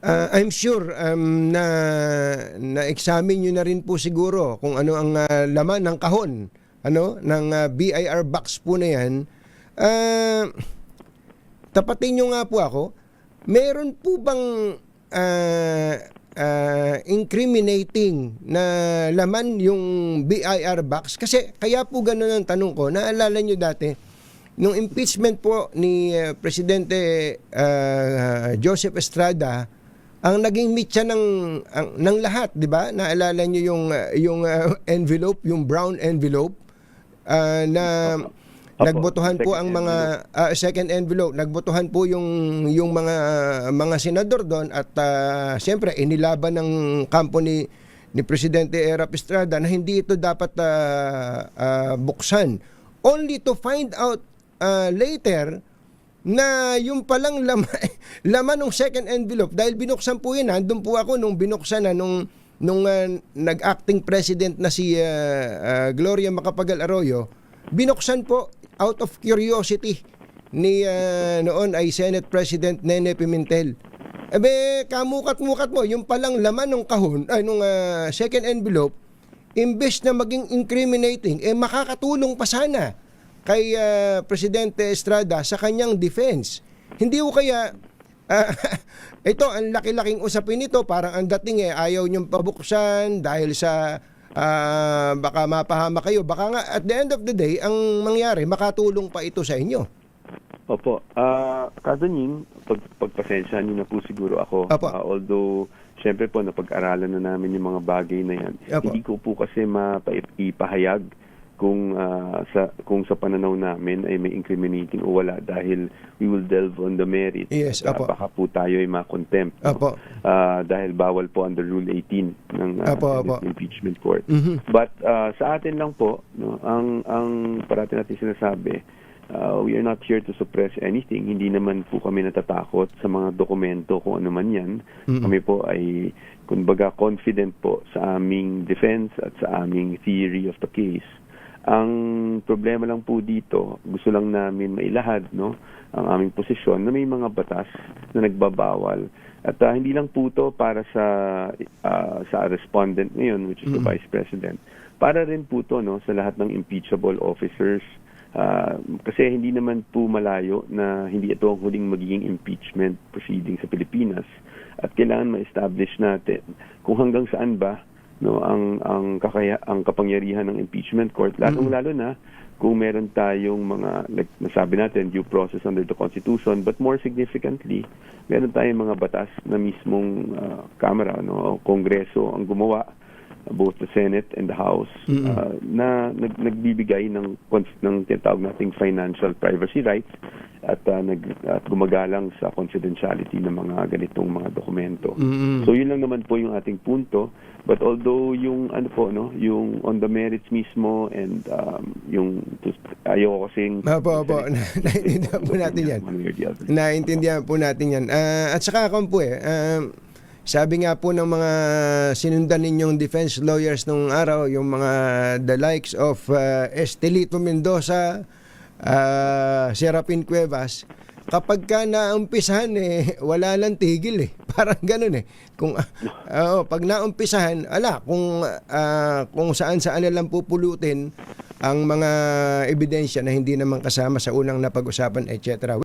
I'm sure na-examine nyo na rin po siguro kung ano ang laman ng kahon, ng BIR box po na yan. Tapatin nyo nga po ako, meron po bang incriminating na laman yung BIR box? Kasi kaya po ganun ang tanong ko. Naalala nyo dati, nung impeachment po ni Presidente Joseph Estrada, ang naging mitya ng lahat, 'di ba? Naalala niyo yung envelope, yung brown envelope na nagbotohan po ang mga second envelope, nagbotohan po yung mga senador doon at siyempre inilaban ng kampo ni Presidente Erap Estrada na hindi ito dapat buksan, only to find out later na yung palang laman ng second envelope, dahil binuksan po yun, nandun po ako nung binuksan na nung nag-acting president na si Gloria Macapagal Arroyo, binuksan po out of curiosity ni noon ay Senate President Nene Pimentel. Ebe, kamukat-mukat mo, yung palang laman ng kahon, nung second envelope, imbes na maging incriminating, makakatulong pa sana kay Presidente Estrada sa kanyang defense. Hindi ko kaya ito, ang laki-laking usapin nito, parang ang dating ayaw niyong pabuksan dahil sa baka mapahama kayo. Baka nga at the end of the day, ang mangyari, makatulong pa ito sa inyo. Opo. Kadanying, pagpasensyahan niyo na po siguro ako. Although, syempre po, napag-aralan na namin yung mga bagay na yan. Hindi ko po kasi maipahayag kung sa pananaw namin ay may incriminating o wala, dahil we will delve on the merits. Yes, baka po tayo ay ma-contempt. Dahil bawal po under Rule 18 ng Impeachment Court. But sa atin lang po, ang parati natin sinasabi, we are not here to suppress anything. Hindi naman po kami natatakot sa mga dokumento kung ano man yan. Kami po ay, kumbaga, confident po sa aming defense at sa aming theory of the case. Ang problema lang po dito, gusto lang namin mailahad ang aming posisyon na may mga batas na nagbabawal. At hindi lang po ito para sa respondent ngayon, which is the Vice President. Para rin po ito sa lahat ng impeachable officers. Kasi hindi naman po malayo na hindi ito ang huling magiging impeachment proceeding sa Pilipinas. At kailangan ma-establish natin kung hanggang saan ba ang kapangyarihan ng impeachment court, lalong-lalo na kung meron tayong mga, like nasabi natin, due process under the Constitution, but more significantly, meron tayong mga batas na mismong Kamara, Kongreso ang gumawa, both the Senate and the House, na nagbibigay ng tinatawag nating financial privacy rights at gumagalang sa confidentiality ng mga ganitong mga dokumento. So yun lang naman po yung ating punto. But although yung yung on the merits mismo and yung ayaw kasing naintindihan po natin yan. Naintindihan po natin yan. At saka po sabi nga po ng mga sinundan ninyong defense lawyers nung araw, yung mga the likes of Estelito Mendoza, Serapin Cuevas, kapag ka naumpisahan wala lang tigil parang ganun kung pag naumpisahan kung saan na lang pupulutin ang mga ebidensya na hindi naman kasama sa unang napag-usapan, etc.